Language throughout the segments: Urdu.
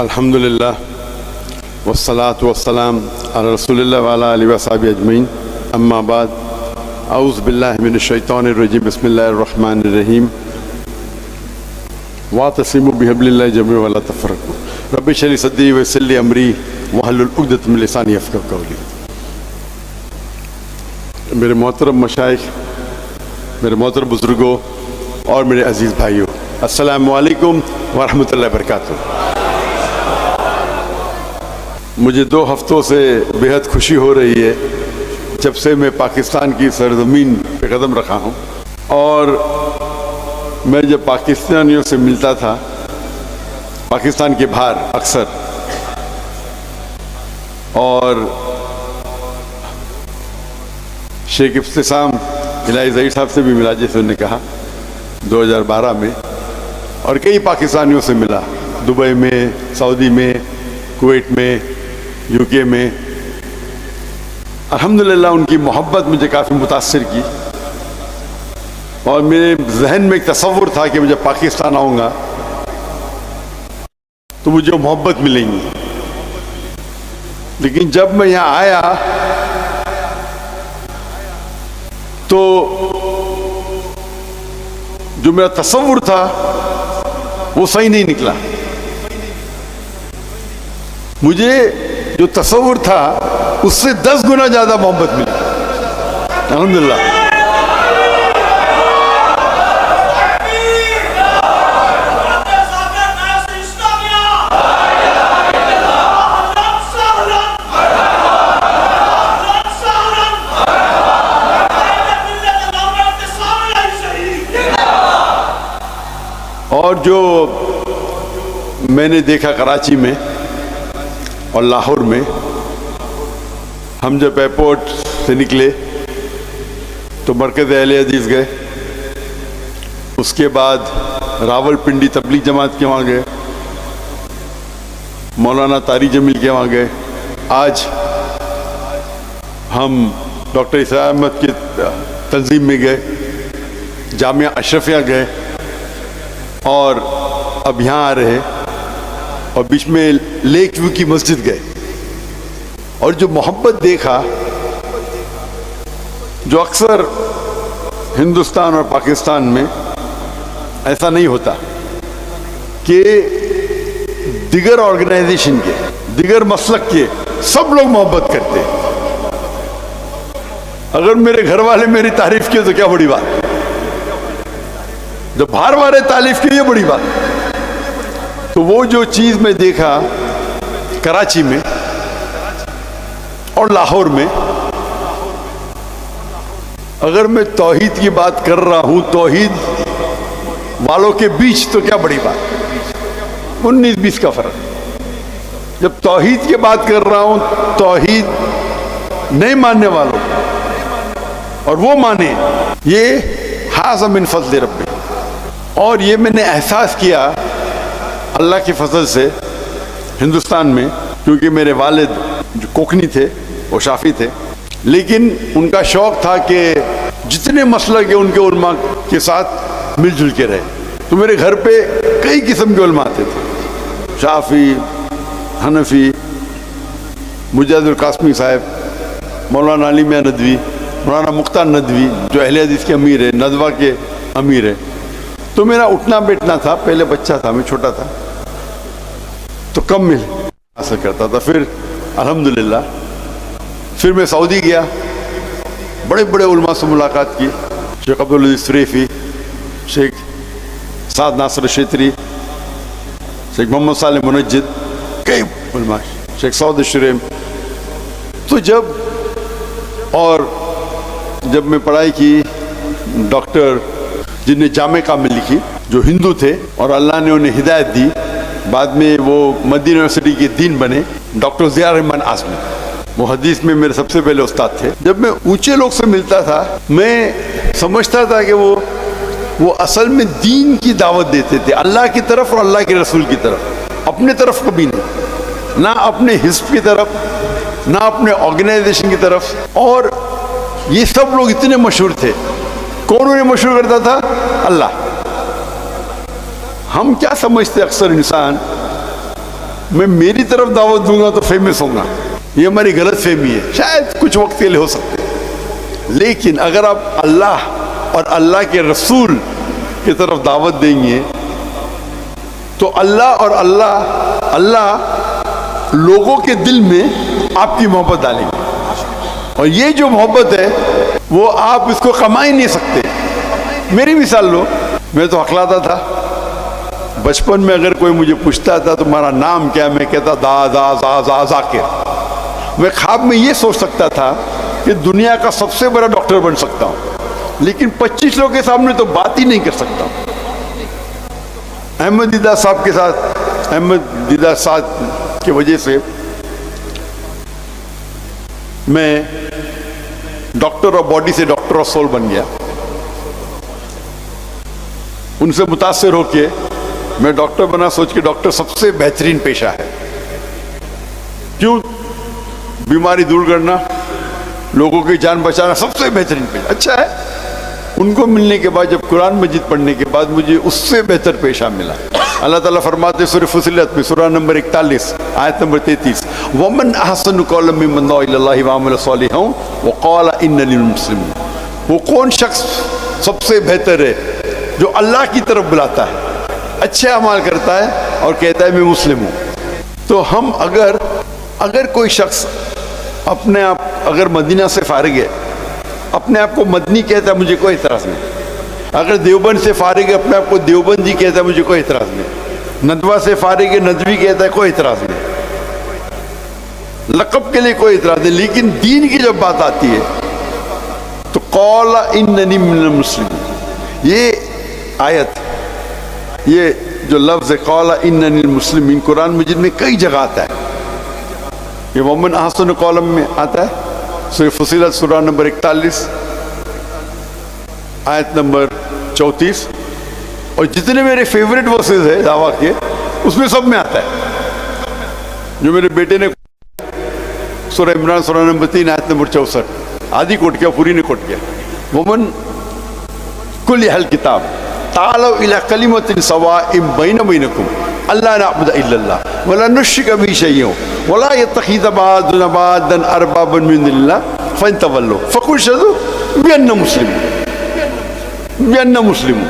الحمدللہ والصلاة والسلام علی رسول اللہ وعلی آلہ وصحبہ اجمعین، اما بعد، اعوذ باللہ من الشیطان الرجیم، بسم اللہ الرحمن الرحیم، واعتصموا بحبل اللہ جميعا ولا تفرقوا، رب اشرح لي صدری ویسر لی امری واحلل عقدۃ من لسانی یفقہوا قولی۔ میرے محترم مشائخ، میرے محترم بزرگوں اور میرے عزیز بھائیوں، السلام علیکم ورحمۃ اللہ وبرکاتہ۔ مجھے 2 ہفتوں سے بہت خوشی ہو رہی ہے جب سے میں پاکستان کی سرزمین پہ قدم رکھا ہوں، اور میں جب پاکستانیوں سے ملتا تھا پاکستان کے باہر اکثر، اور شیخ ابتسام الہی ظہیر صاحب سے بھی ملا جیسے انہوں نے کہا 2012 میں، اور کئی پاکستانیوں سے ملا، دبئی میں، سعودی میں، کویت میں، یو کے میں۔ الحمدللہ ان کی محبت مجھے کافی متاثر کی، اور میرے ذہن میں ایک تصور تھا کہ میں جب پاکستان آؤں گا تو مجھے محبت ملیں گی، لیکن جب میں یہاں آیا تو جو میرا تصور تھا وہ صحیح نہیں نکلا۔ مجھے جو تصور تھا اس سے 10 گنا زیادہ محبت ملی، الحمدللہ۔ اور جو میں نے دیکھا کراچی میں اور لاہور میں، ہم جب ایئرپورٹ سے نکلے تو مرکز اہل حدیث گئے، اس کے بعد راول پنڈی تبلیغ جماعت کے وہاں گئے، مولانا طارق جمیل کے وہاں گئے، آج ہم ڈاکٹر اسرار احمد کی تنظیم میں گئے، جامعہ اشرفیہ گئے، اور اب یہاں آ رہے، اور بیچ میں لیک ویو کی مسجد گئے، اور جو محبت دیکھا، جو اکثر ہندوستان اور پاکستان میں ایسا نہیں ہوتا کہ دیگر آرگنائزیشن کے، دیگر مسلک کے سب لوگ محبت کرتے ہیں۔ اگر میرے گھر والے میری تعریف کیے تو کیا بڑی بات، جب باہر والے تعریف کی، یہ بڑی بات۔ تو وہ جو چیز میں دیکھا کراچی میں اور لاہور میں، اگر میں توحید کی بات کر رہا ہوں توحید والوں کے بیچ، تو کیا بڑی بات، 19-20 کا فرق۔ جب توحید کی بات کر رہا ہوں توحید نہیں ماننے والوں، اور وہ مانے، یہ ھذا من فضل ربی۔ اور یہ میں نے احساس کیا اللہ کے فضل سے ہندوستان میں، کیونکہ میرے والد جو کوکنی تھے وہ شافعی تھے، لیکن ان کا شوق تھا کہ جتنے مسلک ہیں ان کے علماء کے ساتھ مل جل کے رہے۔ تو میرے گھر پہ کئی قسم کے علماء آتے تھے، شافعی، حنفی، مجاہد القاسمی صاحب، مولانا علی میاں ندوی، مولانا مختار ندوی جو اہل حدیث کے امیر ہیں، ندوہ کے امیر ہیں۔ تو میرا اٹھنا بیٹھنا تھا، پہلے بچہ تھا، میں چھوٹا تھا تو کم مل حاصل کرتا تھا۔ پھر الحمدللہ پھر میں سعودی گیا، بڑے بڑے علماء سے ملاقات کی، شیخ عبدالعزیز فریفی، شیخ سعد ناصر شیطری، شیخ محمد صالح منجد، کئی علماء، شیخ سعود الشریم۔ تو جب میں پڑھائی کی، ڈاکٹر جن نے جامع کامل لکھی، جو ہندو تھے اور اللہ نے انہیں ہدایت دی، بعد میں وہ مدینہ یونیورسٹی کے دین بنے، ڈاکٹر ضیاء الرحمن اعظمی، وہ حدیث میں میرے سب سے پہلے استاد تھے۔ جب میں اونچے لوگ سے ملتا تھا میں سمجھتا تھا کہ وہ اصل میں دین کی دعوت دیتے تھے، اللہ کی طرف اور اللہ کے رسول کی طرف، اپنے طرف کبھی نہیں، نہ اپنے حزب کی طرف، نہ اپنے آرگنائزیشن کی طرف۔ اور یہ سب لوگ اتنے مشہور تھے، کون انہیں مشہور کرتا تھا؟ اللہ۔ ہم کیا سمجھتے اکثر انسان میں میری طرف دعوت دوں گا تو فیمس ہوں گا. یہ ہماری غلط فہمی ہے. شاید کچھ وقت کے لیے ہو سکتے ہیں، لیکن اگر آپ اللہ اور اللہ کے رسول کی طرف دعوت دیں گے تو اللہ اور اللہ لوگوں کے دل میں آپ کی محبت ڈالیں گے. اور یہ جو محبت ہے وہ آپ اس کو کما ہی نہیں سکتے. میری مثال لو، میں تو ہکلاتا تھا بچپن میں. اگر کوئی مجھے پوچھتا تھا تمہارا نام کیا، میں کہتا دا ذاکر. میں خواب میں یہ سوچ سکتا تھا کہ دنیا کا سب سے بڑا ڈاکٹر بن سکتا ہوں، لیکن 25 لوگوں کے سامنے تو بات ہی نہیں کر سکتا. احمد دیدہ صاحب کے ساتھ، احمد دیدہ صاحب کی وجہ سے میں ڈاکٹر آف باڈی سے ڈاکٹر آف سول بن گیا. ان سے متاثر ہو کے میں ڈاکٹر بنا، سوچ کے ڈاکٹر سب سے بہترین پیشہ ہے. کیوں؟ بیماری دور کرنا، لوگوں کی جان بچانا سب سے بہترین پیشہ. اچھا ہے. ان کو ملنے کے بعد، جب قرآن مجید پڑھنے کے بعد، مجھے اس سے بہتر پیشہ ملا. اللہ تعالیٰ فرماتے سورہ فصلت میں، سورہ نمبر 41 آیت نمبر 33، وَمَنْ أَحْسَنُ قَوْلًا مِّمَّنْ دَعَا إِلَى اللَّهِ وَعَمِلَ صَالِحًا وَقَالَ إِنَّنِي مِنَ الْمُسْلِمِينَ. وہ کون شخص سب سے بہتر ہے جو اللہ کی طرف بلاتا ہے، اچھے اعمال کرتا ہے اور کہتا ہے میں مسلم ہوں. تو ہم اگر کوئی شخص اپنے آپ اگر مدینہ سے فارغ ہے، اپنے آپ کو مدنی کہتا ہے، مجھے کوئی اعتراض نہیں. اگر دیوبند سے فارغ ہے، اپنے آپ کو دیوبندی کہتا ہے، مجھے کوئی اعتراض نہیں. ندوہ سے فارغ ہے، ندوی کہتا ہے، کوئی اعتراض نہیں. لقب کے لیے کوئی اعتراض نہیں. لیکن دین کی جب بات آتی ہے تو قال اننی من المسلمین، یہ آیت، یہ جو لفظ ہے قال اننی المسلمین، قرآن مجید میں کئی جگہ آتا ہے. یہ ومن احسن قولا میں آتا ہے، سورہ فصلت سورہ نمبر 41 آیت نمبر 34. اور جتنے میرے فیوریٹ ورسز ہیں دعویٰ کے، اس میں سب میں آتا ہے. جو میرے بیٹے نے سورہ عمران سورہ نمبر 3 آیت نمبر 64 آدھی کوٹ کیا، پوری نہیں کوٹ کیا. ومن کل اہل کتاب تعالوا الی کلمۃ سواء بین وبینکم الا نعبد الا اللہ ولا نشرک بہ شیئا ولا یتخذ بعضنا بعضا اربابا من دون اللہ فان تولوا فقولوا اشہدوا بأننا مسلمون.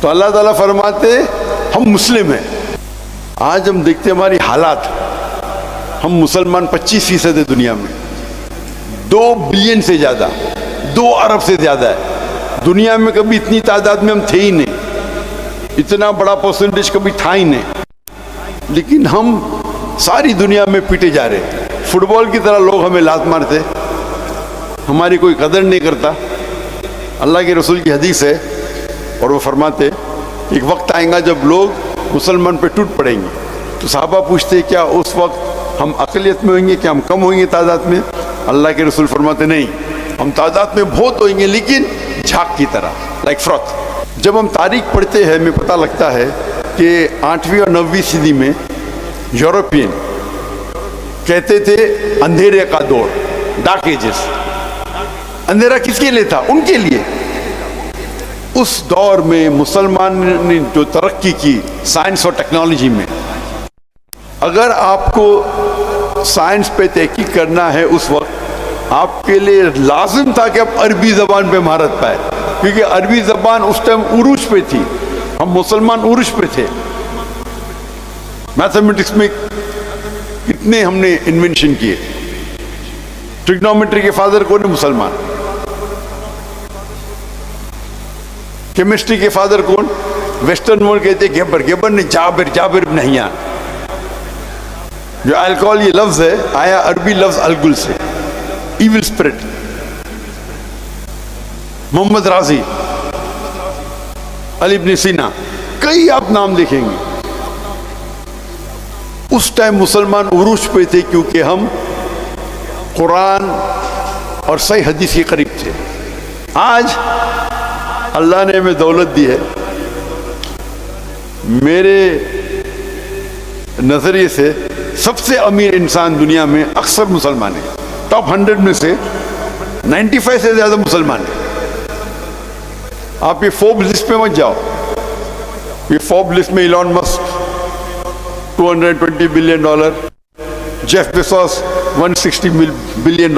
تو اللہ تعالیٰ فرماتے ہم مسلم ہیں. آج ہم دیکھتے ہماری حالات، ہم مسلمان 25% ہے دنیا میں، 2 بلین سے زیادہ، 2 ارب سے زیادہ ہے. دنیا میں کبھی اتنی تعداد میں ہم تھے ہی نہیں، اتنا بڑا پرسنٹیج کبھی تھا ہی نہیں. لیکن ہم ساری دنیا میں پیٹے جا رہے. فٹ بال کی طرح لوگ ہمیں لات مارتے، ہماری کوئی قدر نہیں کرتا. اللہ کے رسول کی حدیث ہے اور وہ فرماتے ایک وقت آئے گا جب لوگ مسلمان پہ ٹوٹ پڑیں گے. تو صحابہ پوچھتے کیا اس وقت ہم اقلیت میں ہوئیں گے، کیا ہم کم ہوئیں گے تعداد میں؟ اللہ کے رسول فرماتے نہیں، ہم تعداد میں بہت ہوئیں گے لیکن جھاگ کی طرح، لائک فروت. جب ہم تاریخ پڑھتے ہیں ہمیں پتہ لگتا ہے کہ 8ویں اور 9ویں صدی میں یورپین کہتے تھے اندھیرے کا دور، ڈارک ایجز. اندھیرا کس کے لیے تھا؟ ان کے لیے. اس دور میں مسلمان نے جو ترقی کی سائنس اور ٹیکنالوجی میں، اگر آپ کو سائنس پہ تحقیق کرنا ہے اس وقت آپ کے لیے لازم تھا کہ آپ عربی زبان پہ مہارت پائے، کیونکہ عربی زبان اس ٹائم عروج پہ تھی. ہم مسلمان عروج پہ تھے. میتھمیٹکس میں کتنے ہم نے انوینشن کیے. ٹریگنومیٹری کے فادر کون ہے؟ مسلمان. کیمسٹری کے فادر کون؟ ویسٹرن ورلڈ کہتے ہیں گیبر. گیبر نے جابر ابن حیان. جو الکوہل یہ لفظ ہے آیا عربی لفظ الگل سے، ایول اسپرٹ. محمد رازی، علی ابن سینا، کئی آپ نام دیکھیں گے. اس ٹائم مسلمان عروج پہ تھے کیونکہ ہم قرآن اور صحیح حدیث کے قریب تھے. آج اللہ نے ہمیں دولت دی ہے. میرے نظریے سے سب سے امیر انسان دنیا میں اکثر مسلمان ہیں. ٹاپ 100 میں سے 95 سے زیادہ مسلمان ہیں. آپ یہ فوربس لسٹ پہ مت جاؤ. یہ فوربس لسٹ میں Elon Musk, $220 billion, Jeff Bezos $160 billion,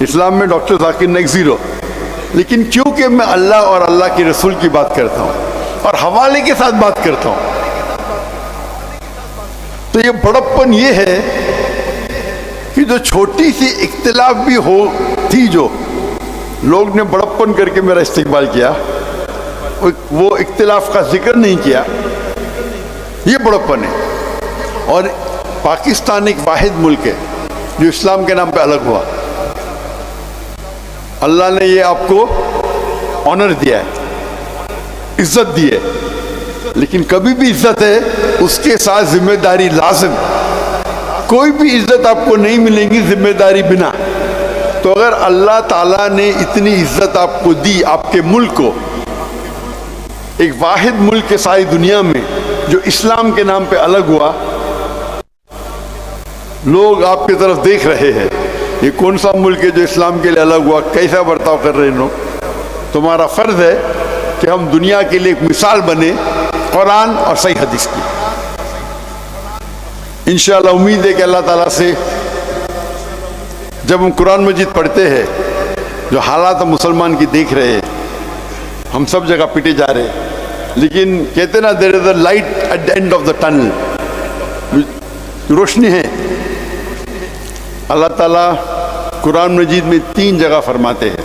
اسلام میں ڈاکٹر ذاکر نائک زیرو، لیکن کیونکہ میں اللہ اور اللہ کے رسول کی بات کرتا ہوں اور حوالے کے ساتھ بات کرتا ہوں، تو یہ بڑپن یہ ہے کہ جو چھوٹی سی اختلاف بھی ہو تھی، جو لوگ نے بڑپن کر کے میرا استقبال کیا، وہ اختلاف کا ذکر نہیں کیا، یہ بڑپن ہے۔ اور پاکستان ایک واحد ملک ہے جو اسلام کے نام پہ الگ ہوا۔ اللہ نے یہ آپ کو آنر دیا ہے، عزت دی ہے، لیکن کبھی بھی عزت ہے اس کے ساتھ ذمہ داری لازم۔ کوئی بھی عزت آپ کو نہیں ملے گی ذمہ داری بنا۔ تو اگر اللہ تعالیٰ نے اتنی عزت آپ کو دی، آپ کے ملک کو، ایک واحد ملک کے ساری دنیا میں جو اسلام کے نام پہ الگ ہوا، لوگ آپ کی طرف دیکھ رہے ہیں، یہ کون سا ملک ہے جو اسلام کے لیے الگ ہوا، کیسا برتاؤ کر رہے ہیں لوگ۔ تمہارا فرض ہے کہ ہم دنیا کے لیے ایک مثال بنے قرآن اور صحیح حدیث کی۔ انشاءاللہ امید ہے کہ اللہ تعالیٰ سے جب ہم قرآن مجید پڑھتے ہیں، جو حالات ہم مسلمان کی دیکھ رہے ہیں، ہم سب جگہ پٹے جا رہے ہیں، لیکن کہتے نا there is a light at the end of the tunnel, روشنی ہے۔ اللہ تعالیٰ قرآن مجید میں 3 جگہ فرماتے ہیں،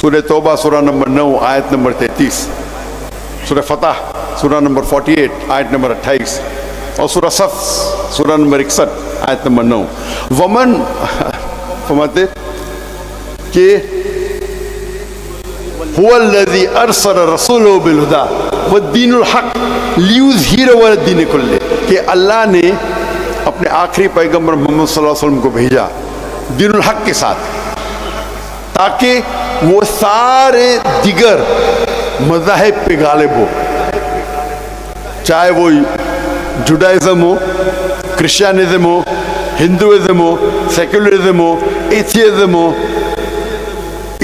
سورہ توبہ سورہ نمبر 9 آیت نمبر 33، سورہ فتح سورہ نمبر 48 آیت نمبر 28، اور سورہ صف سورہ نمبر 61 آیت نمبر 9۔ ومن فرماتے کہ هو الذي ارسل رسوله بالهدى والدين الحق ليظهره على الدين كله، کہ اللہ نے اپنے آخری پیغمبر محمد صلی اللہ علیہ وسلم کو بھیجا دین الحق کے ساتھ، تاکہ وہ سارے دیگر مذاہب پہ غالب ہو، چاہے وہ جوڈائزم ہو، کرسچینزم ہو، ہندوازم ہو، سیکولرزم ہو، ایتھیزم ہو،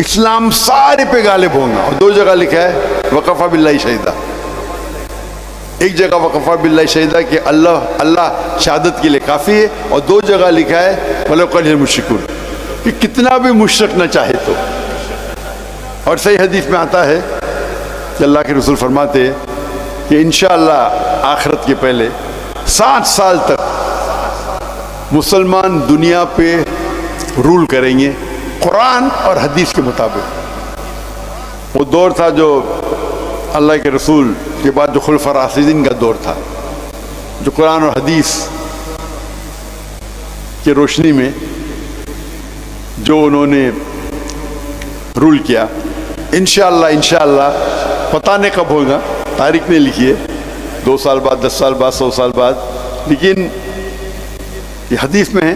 اسلام سارے پہ غالب ہوں گا۔ اور 2 جگہ لکھا ہے وکفیٰ باللہ شہیدہ، ایک جگہ وکفیٰ باللہ شہیدہ کہ اللہ شہادت کے لیے کافی ہے، اور 2 جگہ لکھا ہے وَلَوْ قَلِيلٌ الْمُشْرِكُونَ، کہ کتنا بھی مشرک نہ چاہے تو۔ اور صحیح حدیث میں آتا ہے کہ اللہ کے رسول فرماتے ہیں کہ انشاءاللہ آخرت کے پہلے 60 سال تک مسلمان دنیا پہ رول کریں گے قرآن اور حدیث کے مطابق۔ وہ دور تھا جو اللہ کے رسول کے بعد جو خلفاء راشدین کا دور تھا، جو قرآن اور حدیث کی روشنی میں جو انہوں نے رول کیا۔ انشاءاللہ پتہ نہیں کب ہوگا، تاریخ نہیں لکھی ہے، 2 سال بعد، 10 سال بعد، 100 سال بعد، لیکن یہ حدیث میں ہے،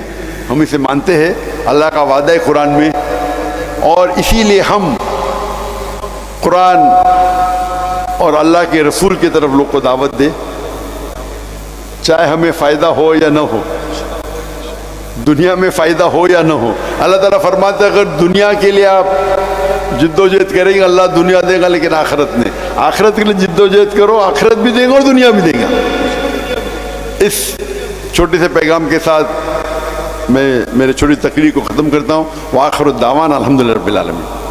ہم اسے مانتے ہیں، اللہ کا وعدہ ہے قرآن میں، اور اسی لیے ہم قرآن اور اللہ کے رسول کی طرف لوگ کو دعوت دیں، چاہے ہمیں فائدہ ہو یا نہ ہو، دنیا میں فائدہ ہو یا نہ ہو۔ اللہ تعالیٰ فرماتا ہے اگر دنیا کے لیے آپ جد و جہد کریں گے اللہ دنیا دے گا، لیکن آخرت کے لیے جد و جہد کرو، آخرت بھی دے گا اور دنیا بھی دے گا۔ اس چھوٹے سے پیغام کے ساتھ میں میرے چھوٹی تقریر کو ختم کرتا ہوں۔ وآخر الدعوانا الحمدللہ رب العالمین۔